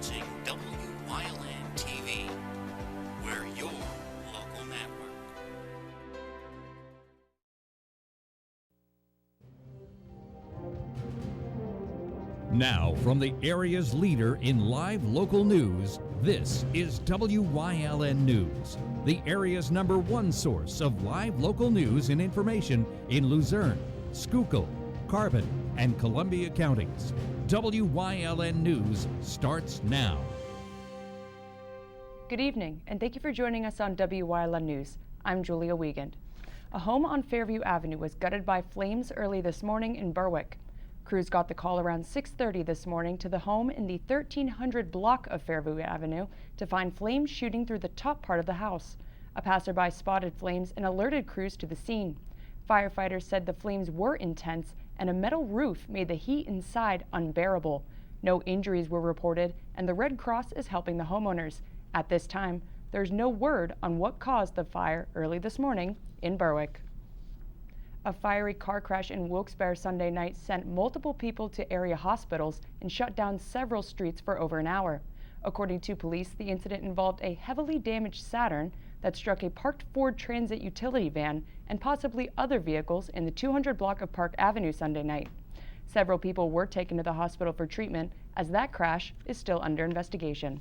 watching Wyln TV. We're your local network. Now, from the area's leader in live local news, this is WYLN News, the area's #1 source of live local news and information in Luzerne, Schuylkill, Carbon, and Columbia counties. WYLN News starts now. Good evening, and thank you for joining us on WYLN News. I'm Julia Wiegand. A home on Fairview Avenue was gutted by flames early this morning in Berwick. Crews got the call around 6:30 this morning to the home in the 1300 block of Fairview Avenue to find flames shooting through the top part of the house. A passerby spotted flames and alerted crews to the scene. Firefighters said the flames were intense and a metal roof made the heat inside unbearable. No injuries were reported, and the Red Cross is helping the homeowners. At this time, there's no word on what caused the fire early this morning in Berwick. A fiery car crash in Wilkes-Barre Sunday night sent multiple people to area hospitals and shut down several streets for over an hour. According to police, the incident involved a heavily damaged Saturn that struck a parked Ford Transit utility van and possibly other vehicles in the 200 block of Park Avenue Sunday night. Several people were taken to the hospital for treatment, as that crash is still under investigation.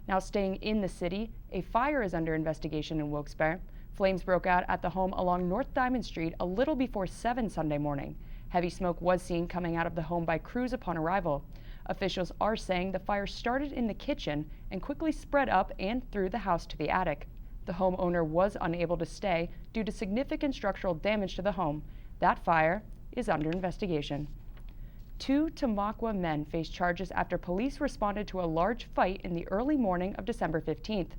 Now, staying in the city, a fire is under investigation in Wilkes-Barre. Flames broke out at the home along North Diamond Street a little before 7 Sunday morning. Heavy smoke was seen coming out of the home by crews upon arrival. Officials are saying the fire started in the kitchen and quickly spread up and through the house to the attic. The homeowner was unable to stay due to significant structural damage to the home. That fire is under investigation. 2 Tamaqua men faced charges after police responded to a large fight in the early morning of December 15th.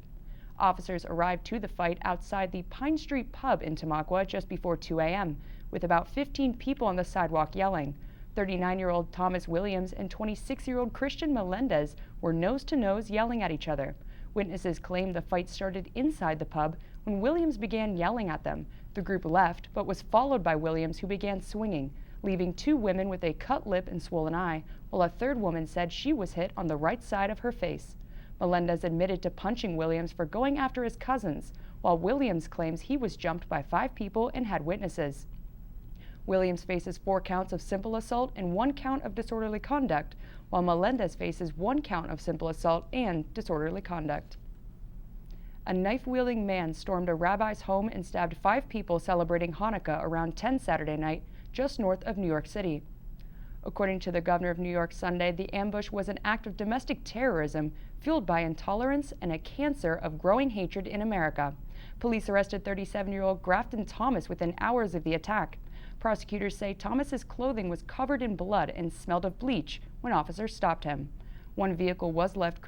Officers arrived to the fight outside the Pine Street pub in Tamaqua just before 2 a.m., with about 15 people on the sidewalk yelling. 39-year-old Thomas Williams and 26-year-old Christian Melendez were nose-to-nose yelling at each other. Witnesses claim the fight started inside the pub when Williams began yelling at them. The group left, but was followed by Williams, who began swinging, leaving 2 women with a cut lip and swollen eye, while a third woman said she was hit on the right side of her face. Melendez admitted to punching Williams for going after his cousins, while Williams claims he was jumped by 5 people and had witnesses. Williams faces 4 counts of simple assault and 1 count of disorderly conduct, while Melendez faces 1 count of simple assault and disorderly conduct. A knife-wielding man stormed a rabbi's home and stabbed 5 people celebrating Hanukkah around 10 Saturday night, just north of New York City. According to the governor of New York Sunday, the ambush was an act of domestic terrorism fueled by intolerance and a cancer of growing hatred in America. Police arrested 37-year-old Grafton Thomas within hours of the attack. Prosecutors say Thomas's clothing was covered in blood and smelled of bleach when officers stopped him. One victim was left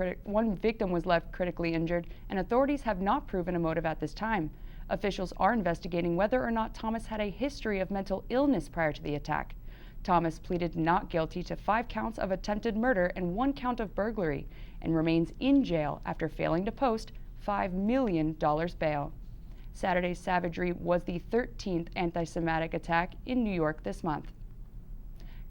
critically injured, and authorities have not proven a motive at this time. Officials are investigating whether or not Thomas had a history of mental illness prior to the attack. Thomas pleaded not guilty to 5 counts of attempted murder and 1 count of burglary, and remains in jail after failing to post $5 million bail. Saturday's savagery was the 13th anti-Semitic attack in New York this month.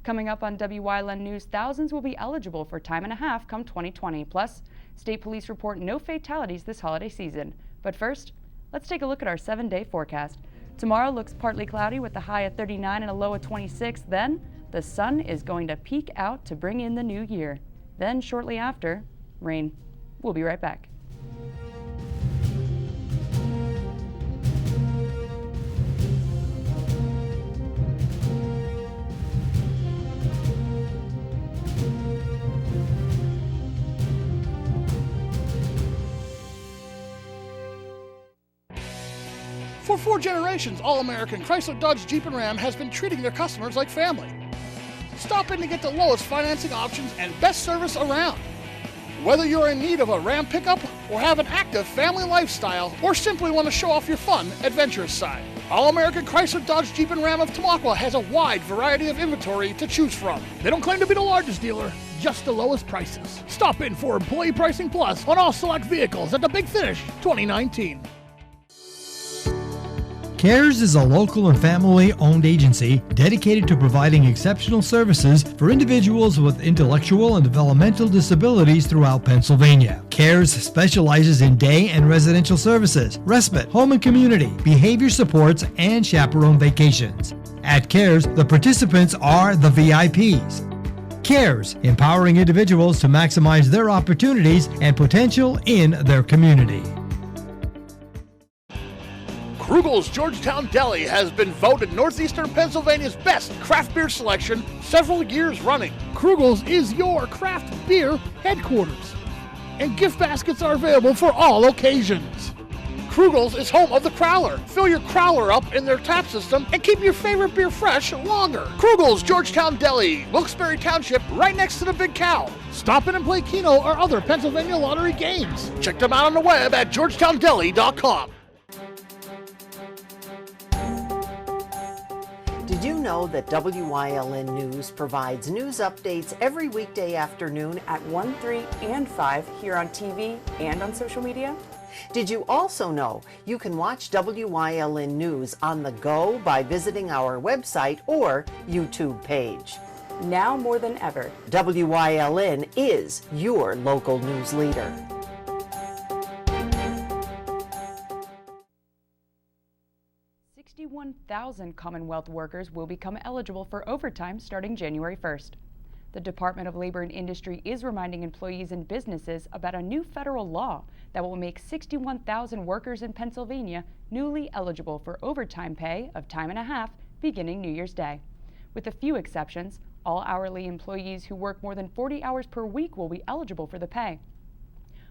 Coming up on WYLN News, thousands will be eligible for time and a half come 2020. Plus, state police report no fatalities this holiday season. But first, let's take a look at our 7-day forecast. Tomorrow looks partly cloudy with a high of 39 and a low of 26. Then, the sun is going to peek out to bring in the new year. Then, shortly after, rain. We'll be right back. For 4 generations, All-American Chrysler Dodge Jeep and Ram has been treating their customers like family. Stop in to get the lowest financing options and best service around. Whether you're in need of a Ram pickup or have an active family lifestyle or simply want to show off your fun, adventurous side, All-American Chrysler Dodge Jeep and Ram of Tamaqua has a wide variety of inventory to choose from. They don't claim to be the largest dealer, just the lowest prices. Stop in for Employee Pricing Plus on all select vehicles at the Big Finish 2019. CARES is a local and family-owned agency dedicated to providing exceptional services for individuals with intellectual and developmental disabilities throughout Pennsylvania. CARES specializes in day and residential services, respite, home and community, behavior supports, and chaperone vacations. At CARES, the participants are the VIPs. CARES, empowering individuals to maximize their opportunities and potential in their community. Krugel's Georgetown Deli has been voted Northeastern Pennsylvania's best craft beer selection several years running. Krugel's is your craft beer headquarters, and gift baskets are available for all occasions. Krugel's is home of the Crowler. Fill your Crowler up in their tap system and keep your favorite beer fresh longer. Krugel's Georgetown Deli, Wilkes-Barre Township, right next to the Big Cow. Stop in and play Keno or other Pennsylvania lottery games. Check them out on the web at georgetowndeli.com. Did you know that WYLN News provides news updates every weekday afternoon At 1, 3, and 5 here on TV and on social media? Did you also know you can watch WYLN News on the go by visiting our website or YouTube page? Now more than ever, WYLN is your local news leader. 61,000 Commonwealth workers will become eligible for overtime starting January 1st. The Department of Labor and Industry is reminding employees and businesses about a new federal law that will make 61,000 workers in Pennsylvania newly eligible for overtime pay of time and a half beginning New Year's Day. With a few exceptions, all hourly employees who work more than 40 hours per week will be eligible for the pay.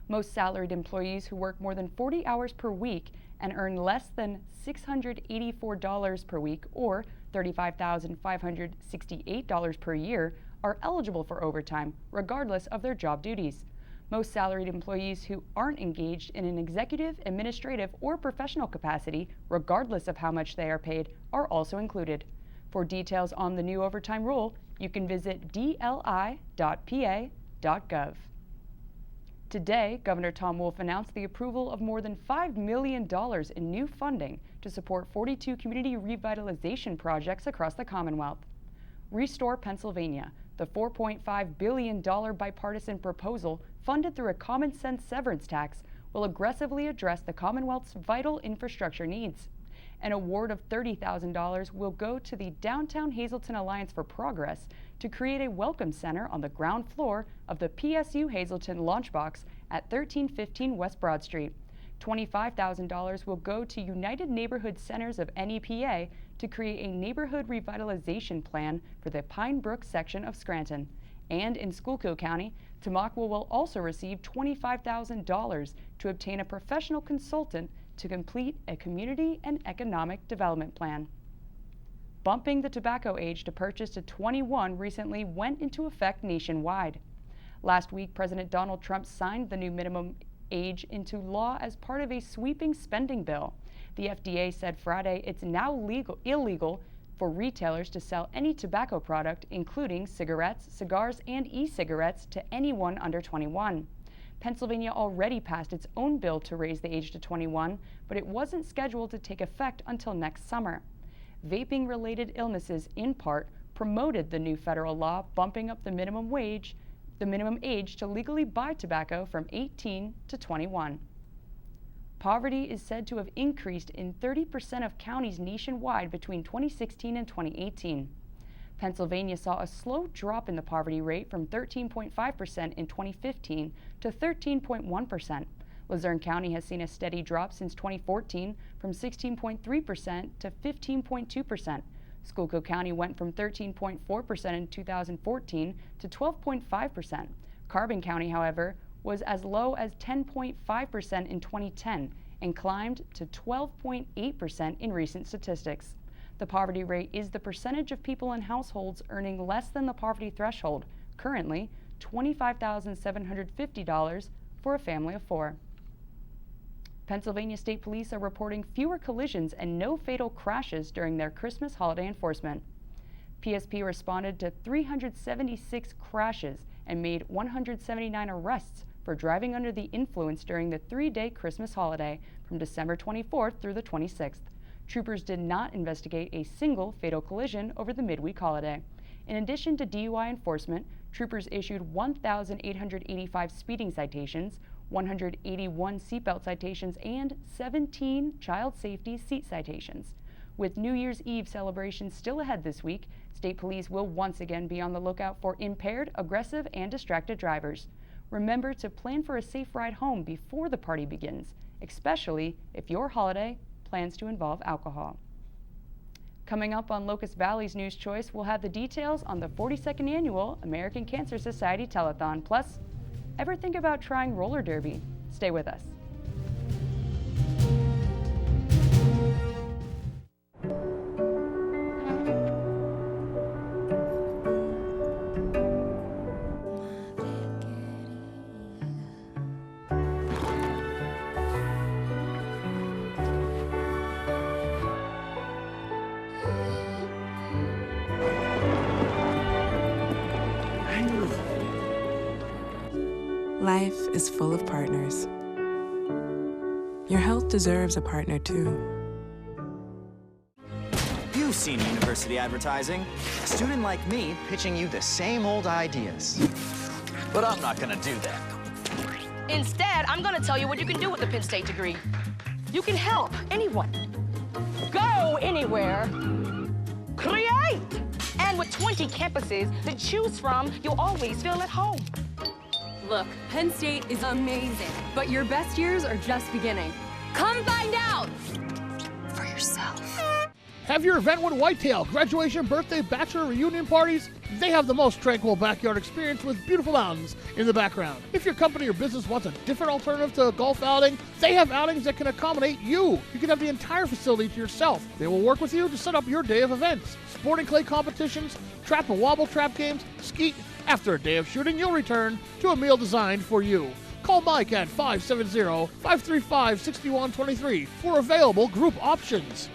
Most salaried employees who work more than 40 hours per week and earn less than $684 per week or $35,568 per year are eligible for overtime, regardless of their job duties. Most salaried employees who aren't engaged in an executive, administrative, or professional capacity, regardless of how much they are paid, are also included. For details on the new overtime rule, you can visit dli.pa.gov. Today, Governor Tom Wolf announced the approval of more than $5 million in new funding to support 42 community revitalization projects across the Commonwealth. Restore Pennsylvania, the $4.5 billion bipartisan proposal funded through a common sense severance tax, will aggressively address the Commonwealth's vital infrastructure needs. An award of $30,000 will go to the Downtown Hazleton Alliance for Progress to create a welcome center on the ground floor of the PSU Hazleton Launch Box at 1315 West Broad Street. $25,000 will go to United Neighborhood Centers of NEPA to create a neighborhood revitalization plan for the Pine Brook section of Scranton. And in Schuylkill County, Tamaqua will also receive $25,000 to obtain a professional consultant to complete a community and economic development plan. Bumping the tobacco age to purchase to 21 recently went into effect nationwide. Last week, President Donald Trump signed the new minimum age into law as part of a sweeping spending bill. The FDA said Friday it's now illegal for retailers to sell any tobacco product, including cigarettes, cigars, and e-cigarettes, to anyone under 21. Pennsylvania already passed its own bill to raise the age to 21, but it wasn't scheduled to take effect until next summer. Vaping-related illnesses, in part, promoted the new federal law, bumping up the minimum age to legally buy tobacco from 18 to 21. Poverty is said to have increased in 30% of counties nationwide between 2016 and 2018. Pennsylvania saw a slow drop in the poverty rate from 13.5% in 2015 to 13.1%. Luzerne County has seen a steady drop since 2014 from 16.3% to 15.2%. Schuylkill County went from 13.4% in 2014 to 12.5%. Carbon County, however, was as low as 10.5% in 2010 and climbed to 12.8% in recent statistics. The poverty rate is the percentage of people in households earning less than the poverty threshold, currently $25,750 for a family of 4. Pennsylvania State Police are reporting fewer collisions and no fatal crashes during their Christmas holiday enforcement. PSP responded to 376 crashes and made 179 arrests for driving under the influence during the 3-day Christmas holiday from December 24th through the 26th. Troopers did not investigate a single fatal collision over the midweek holiday. In addition to DUI enforcement, troopers issued 1,885 speeding citations, 181 seatbelt citations, and 17 child safety seat citations. With New Year's Eve celebrations still ahead this week, state police will once again be on the lookout for impaired, aggressive, and distracted drivers. Remember to plan for a safe ride home before the party begins, especially if your holiday plans to involve alcohol. Coming up on Locust Valley's News Choice, we'll have the details on the 42nd Annual American Cancer Society Telethon. Plus, ever think about trying roller derby? Stay with us. Life is full of partners. Your health deserves a partner too. You've seen university advertising. A student like me pitching you the same old ideas. But I'm not gonna do that. Instead, I'm gonna tell you what you can do with a Penn State degree. You can help anyone. Go anywhere. Create! And with 20 campuses to choose from, you'll always feel at home. Look, Penn State is amazing, but your best years are just beginning. Come find out for yourself. Have your Eventwood Whitetail graduation, birthday, bachelor, reunion parties? They have the most tranquil backyard experience with beautiful mountains in the background. If your company or business wants a different alternative to a golf outing, they have outings that can accommodate you. You can have the entire facility to yourself. They will work with you to set up your day of events. Sporting clay competitions, trap and wobble trap games, skeet. After a day of shooting, you'll return to a meal designed for you. Call Mike at 570-535-6123 for available group options.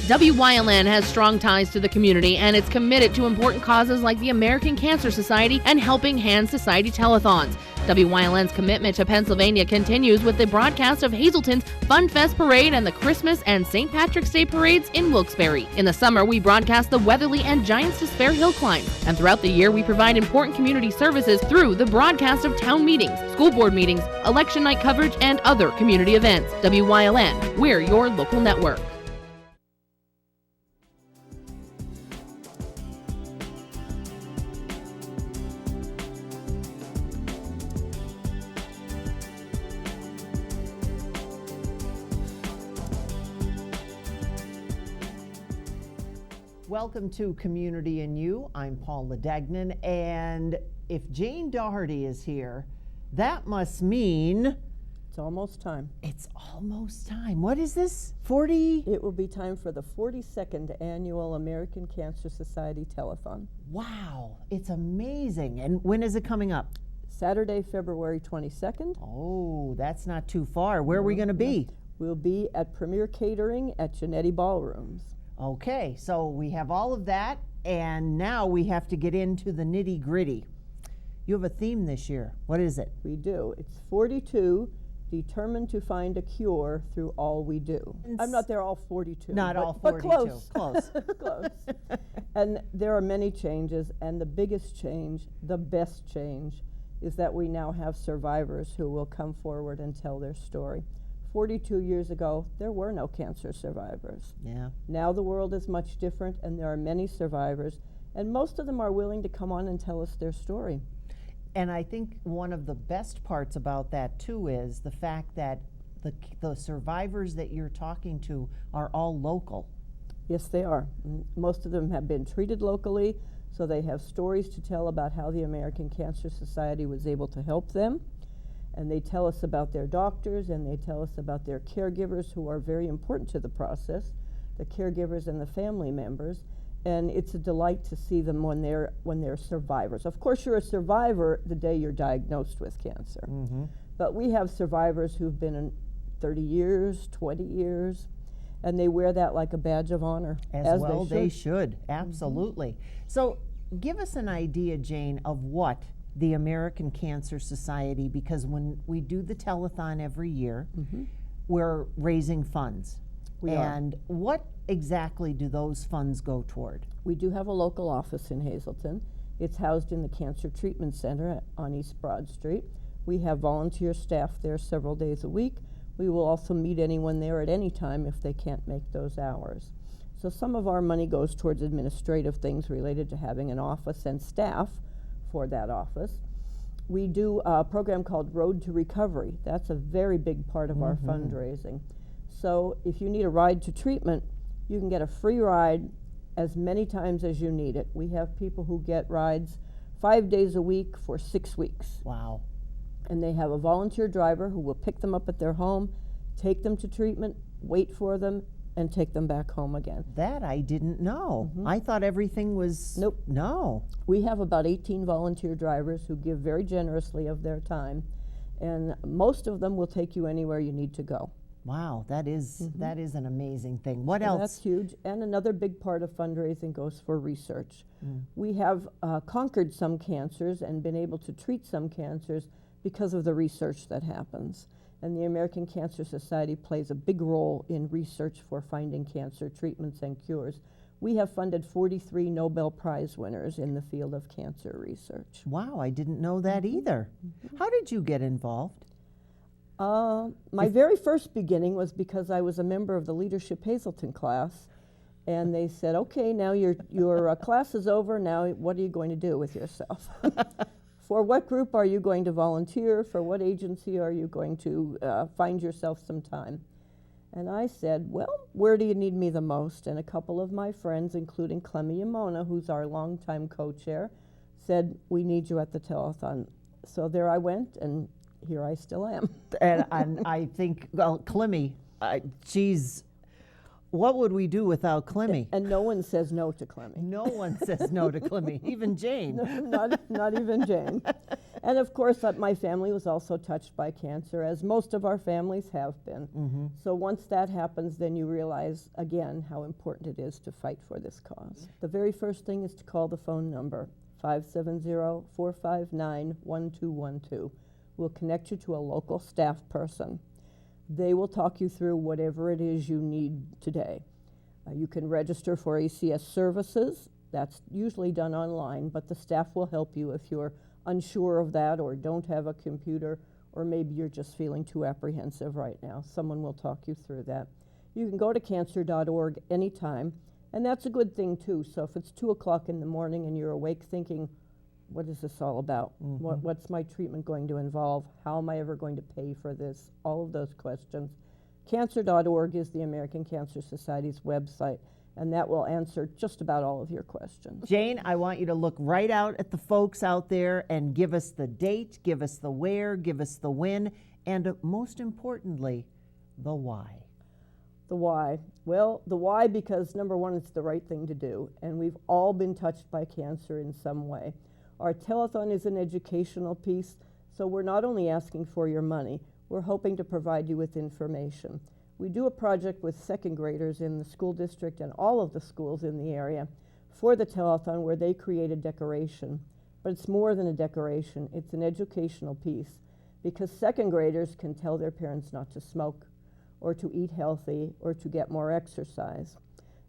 Wyln has strong ties to the community and it's committed to important causes like the American Cancer Society and Helping Hands Society telethons. Wyln's commitment to Pennsylvania continues with the broadcast of Hazelton's Fun Fest Parade and the Christmas and St. Patrick's Day parades in Wilkes-Barre. In the summer, we broadcast the Weatherly and Giants to Spare Hill climb. And throughout the year, we provide important community services through the broadcast of town meetings, school board meetings, election night coverage, and other community events. Wyln, we're your local network. Welcome to Community and You. I'm Paul Ledegnan, and if Jane Doherty is here, that must mean it's almost time. It's almost time. What is this? 40? It will be time for the 42nd Annual American Cancer Society Telethon. Wow, it's amazing. And when is it coming up? Saturday, February 22nd. Oh, that's not too far. Where are we going to be? We'll be at Premier Catering at Genetti Ballrooms. Okay, so we have all of that, and now we have to get into the nitty-gritty. You have a theme this year. What is it? We do. It's 42, determined to find a cure through all we do. I'm not there all 42. Not all 42. But close. Close. Close. And there are many changes, and the biggest change, the best change, is that we now have survivors who will come forward and tell their story. 42 years ago, there were no cancer survivors. Yeah. Now the world is much different, and there are many survivors, and most of them are willing to come on and tell us their story. And I think one of the best parts about that, too, is the fact that the survivors that you're talking to are all local. Yes, they are. Most of them have been treated locally, so they have stories to tell about how the American Cancer Society was able to help them. And they tell us about their doctors, and they tell us about their caregivers, who are very important to the process, the caregivers and the family members. And it's a delight to see them when they're survivors. Of course, you're a survivor the day you're diagnosed with cancer. Mm-hmm. But we have survivors who've been in 30 years, 20 years, and they wear that like a badge of honor. As well, they should. Absolutely. Mm-hmm. So give us an idea, Jane, of what the American Cancer Society, because when we do the telethon every year, we're raising funds. And what exactly do those funds go toward? We do have a local office in Hazleton. It's housed in the Cancer Treatment Center on East Broad Street. We have volunteer staff there several days a week. We will also meet anyone there at any time if they can't make those hours. So some of our money goes towards administrative things related to having an office and staff for that office. We do a program called Road to Recovery. That's a very big part of our fundraising. So if you need a ride to treatment, you can get a free ride as many times as you need it. We have people who get rides 5 days a week for 6 weeks. Wow. And they have a volunteer driver who will pick them up at their home, take them to treatment, wait for them, and take them back home again. That I didn't know. I thought everything was... Nope. No. We have about 18 volunteer drivers who give very generously of their time, and most of them will take you anywhere you need to go. Wow, that is an amazing thing. What else? That's huge. And another big part of fundraising goes for research. We have conquered some cancers and been able to treat some cancers because of the research that happens. And the American Cancer Society plays a big role in research for finding cancer treatments and cures. We have funded 43 Nobel Prize winners in the field of cancer research. Wow, I didn't know that either. How did you get involved? My very first beginning was because I was a member of the Leadership Hazleton class, and they said, okay, now your class is over, now what are you going to do with yourself? For what group are you going to volunteer? For what agency are you going to find yourself some time? And I said, well, where do you need me the most? And a couple of my friends, including Clemmy Yamona, who's our longtime co-chair, said, we need you at the telethon. So there I went, and here I still am. and I think, well, Clemmy, she's... What would we do without Clemmy? And no one says no to Clemmy. No one says no to Clemmy, even Jane. No, not even Jane. And of course, my family was also touched by cancer, as most of our families have been. So once that happens, then you realize, again, how important it is to fight for this cause. The very first thing is to call the phone number, 570-459-1212. We'll connect you to a local staff person. They will talk you through whatever it is you need today. You can register for ACS services. That's usually done online, but the staff will help you if you're unsure of that or don't have a computer, or maybe you're just feeling too apprehensive right now. Someone will talk you through that. You can go to cancer.org anytime, and that's a good thing too. So if it's 2 o'clock in the morning and you're awake thinking, what is this all about? What's my treatment going to involve? How am I ever going to pay for this? All of those questions. Cancer.org is the American Cancer Society's website, and that will answer just about all of your questions. Jane, I want you to look right out at the folks out there and give us the date, give us the where, give us the when, and most importantly, the why. The why. Well, the why because, number one, it's the right thing to do, and we've all been touched by cancer in some way. Our telethon is an educational piece, so we're not only asking for your money, we're hoping to provide you with information. We do a project with second graders in the school district and all of the schools in the area for the telethon where they create a decoration. But it's more than a decoration, it's an educational piece because second graders can tell their parents not to smoke or to eat healthy or to get more exercise.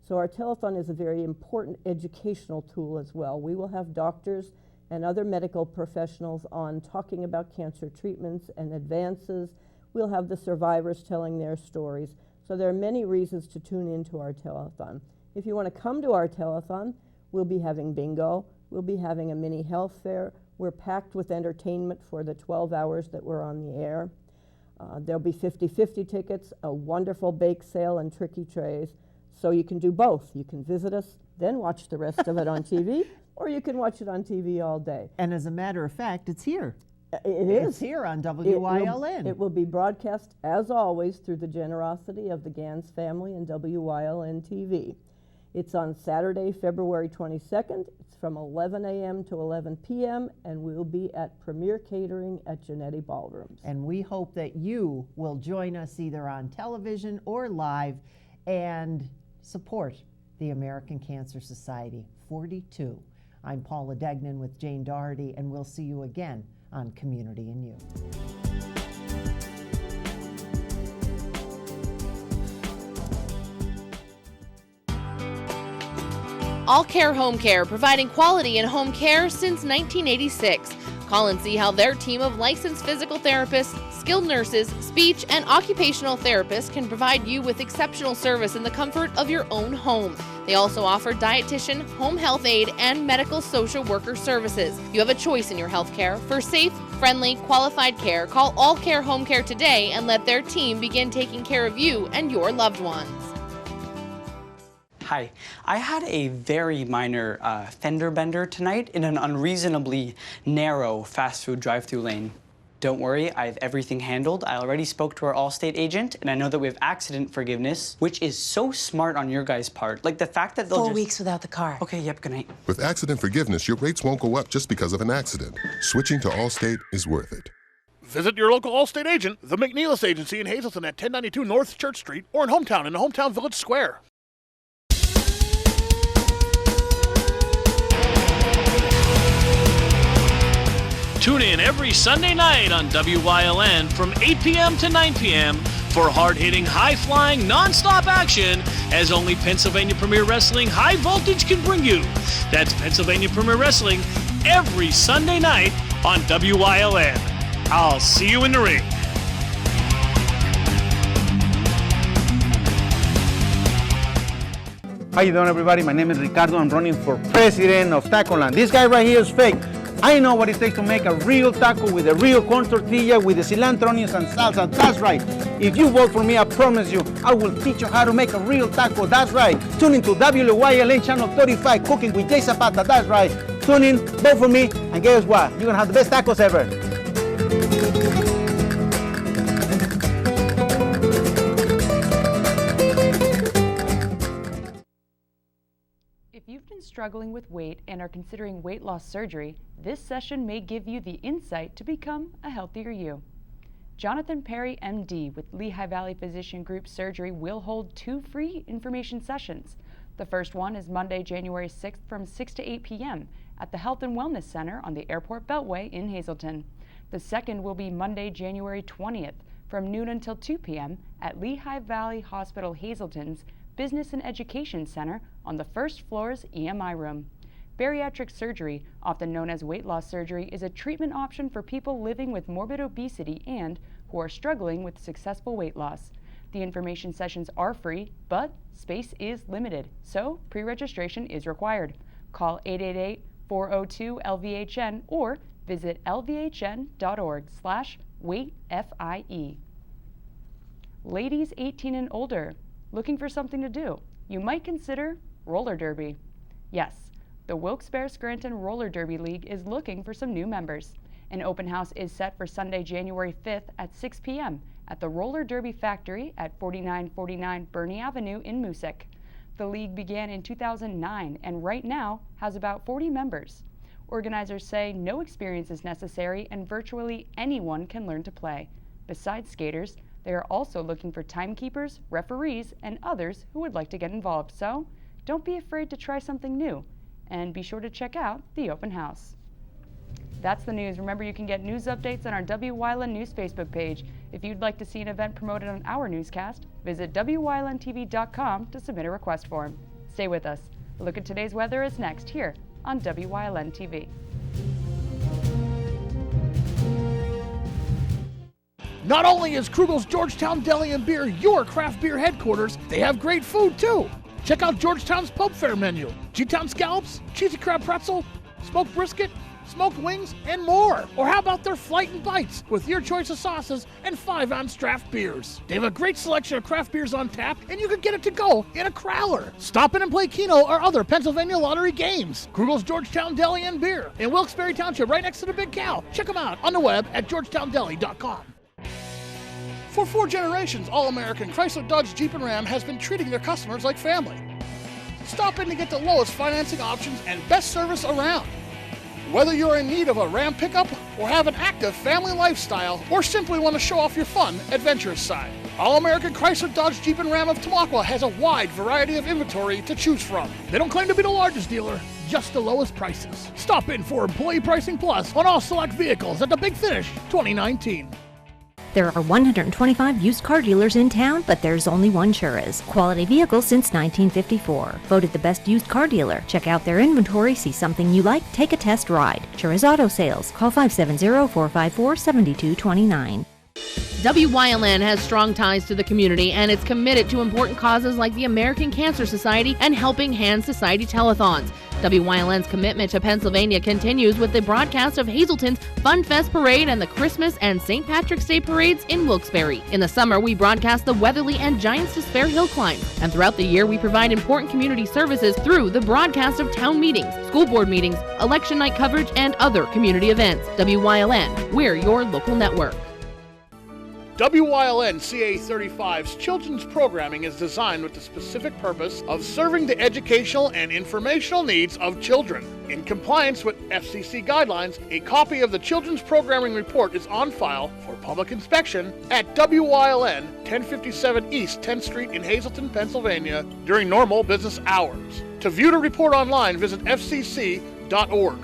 So our telethon is a very important educational tool as well. We will have doctors and other medical professionals on talking about cancer treatments and advances. We'll have the survivors telling their stories. So there are many reasons to tune into our telethon. If you want to come to our telethon, we'll be having bingo. We'll be having a mini health fair. We're packed with entertainment for the 12 hours that we're on the air. There'll be 50-50 tickets, a wonderful bake sale, and tricky trays. So you can do both. You can visit us, then watch the rest of it on TV, or you can watch it on TV all day. And as a matter of fact, it's here. It is. It's here on WYLN. It will be broadcast, as always, through the generosity of the Gans family and WYLN TV. It's on Saturday, February 22nd. It's from 11 a.m. to 11 p.m., and we'll be at Premier Catering at Genetti Ballrooms. And we hope that you will join us either on television or live and support the American Cancer Society 42. I'm Paula Degnan with Jane Doherty, and we'll see you again on Community and You. All Care Home Care, providing quality in home care since 1986. Call and see how their team of licensed physical therapists, skilled nurses, speech, and occupational therapists can provide you with exceptional service in the comfort of your own home. They also offer dietitian, home health aide, and medical social worker services. You have a choice in your health care. For safe, friendly, qualified care, call All Care Home Care today and let their team begin taking care of you and your loved ones. Hi, I had a very minor fender bender tonight in an unreasonably narrow fast food drive-thru lane. Don't worry, I have everything handled. I already spoke to our Allstate agent, and I know that we have accident forgiveness, which is so smart on your guys' part. Like the fact that they'll 4 weeks without the car. Okay, yep, good night. With accident forgiveness, your rates won't go up just because of an accident. Switching to Allstate is worth it. Visit your local Allstate agent, the McNeilis Agency in Hazleton at 1092 North Church Street, or in Hometown in the Hometown Village Square. Tune in every Sunday night on WYLN from 8 p.m. to 9 p.m. for hard-hitting, high-flying, non-stop action as only Pennsylvania Premier Wrestling High Voltage can bring you. That's Pennsylvania Premier Wrestling every Sunday night on WYLN. I'll see you in the ring. How you doing, everybody? My name is Ricardo. I'm running for president of Tacoland. This guy right here is fake. I know what it takes to make a real taco with a real corn tortilla with the cilantro, onions, and salsa. That's right. If you vote for me, I promise you, I will teach you how to make a real taco. That's right. Tune in to WYLN Channel 35, Cooking with Jay Zapata. That's right. Tune in, vote for me, and guess what? You're gonna have the best tacos ever. If you've been struggling with weight and are considering weight loss surgery, this session may give you the insight to become a healthier you. Jonathan Perry, MD, with Lehigh Valley Physician Group Surgery will hold 2 free information sessions. The first one is Monday, January 6th from 6 to 8 p.m. at the Health and Wellness Center on the Airport Beltway in Hazleton. The second will be Monday, January 20th from noon until 2 p.m. at Lehigh Valley Hospital Hazleton's Business and Education Center on the first floor's EMI room. Bariatric surgery, often known as weight loss surgery, is a treatment option for people living with morbid obesity and who are struggling with successful weight loss. The information sessions are free, but space is limited, so pre-registration is required. Call 888-402-LVHN or visit lvhn.org/weightfie. Ladies 18 and older, looking for something to do? You might consider roller derby. Yes, the Wilkes-Barre-Scranton Roller Derby League is looking for some new members. An open house is set for Sunday, January 5th at 6 p.m. at the Roller Derby Factory at 4949 Burney Avenue in Moosic. The league began in 2009 and right now has about 40 members. Organizers say no experience is necessary and virtually anyone can learn to play. Besides skaters, they are also looking for timekeepers, referees, and others who would like to get involved. So, don't be afraid to try something new. And be sure to check out the open house. That's the news. Remember, you can get news updates on our WYLN News Facebook page. If you'd like to see an event promoted on our newscast, visit WYLNTV.com to submit a request form. Stay with us. A look at today's weather is next here on WYLN TV. Not only is Krugel's Georgetown Deli and Beer your craft beer headquarters, they have great food too. Check out Georgetown's Pub Fare menu. G-Town scallops, cheesy crab pretzel, smoked brisket, smoked wings, and more. Or how about their Flight and Bites with your choice of sauces and 5-ounce draft beers. They have a great selection of craft beers on tap, and you can get it to go in a crowler. Stop in and play Keno or other Pennsylvania lottery games. Krugel's Georgetown Deli and Beer in Wilkes-Barre Township, right next to the Big Cow. Check them out on the web at georgetownDeli.com. For 4 generations, All-American Chrysler Dodge Jeep and Ram has been treating their customers like family. Stop in to get the lowest financing options and best service around. Whether you're in need of a Ram pickup or have an active family lifestyle or simply want to show off your fun, adventurous side, All-American Chrysler Dodge Jeep and Ram of Tamaqua has a wide variety of inventory to choose from. They don't claim to be the largest dealer, just the lowest prices. Stop in for Employee Pricing Plus on all select vehicles at the Big Finish 2019. There are 125 used car dealers in town, but there's only one Chura's. Quality vehicles since 1954. Voted the best used car dealer. Check out their inventory, see something you like, take a test ride. Chura's Auto Sales. Call 570-454-7229. WYLN has strong ties to the community, and it's committed to important causes like the American Cancer Society and Helping Hands Society telethons. WYLN's commitment to Pennsylvania continues with the broadcast of Hazelton's Fun Fest Parade and the Christmas and St. Patrick's Day parades in Wilkes-Barre. In the summer, we broadcast the Weatherly and Giants Despair Hill Climb. And throughout the year, we provide important community services through the broadcast of town meetings, school board meetings, election night coverage, and other community events. WYLN, we're your local network. WYLN CA35's children's programming is designed with the specific purpose of serving the educational and informational needs of children. In compliance with FCC guidelines, a copy of the Children's Programming Report is on file for public inspection at WYLN 1057 East 10th Street in Hazleton, Pennsylvania during normal business hours. To view the report online, visit fcc.org.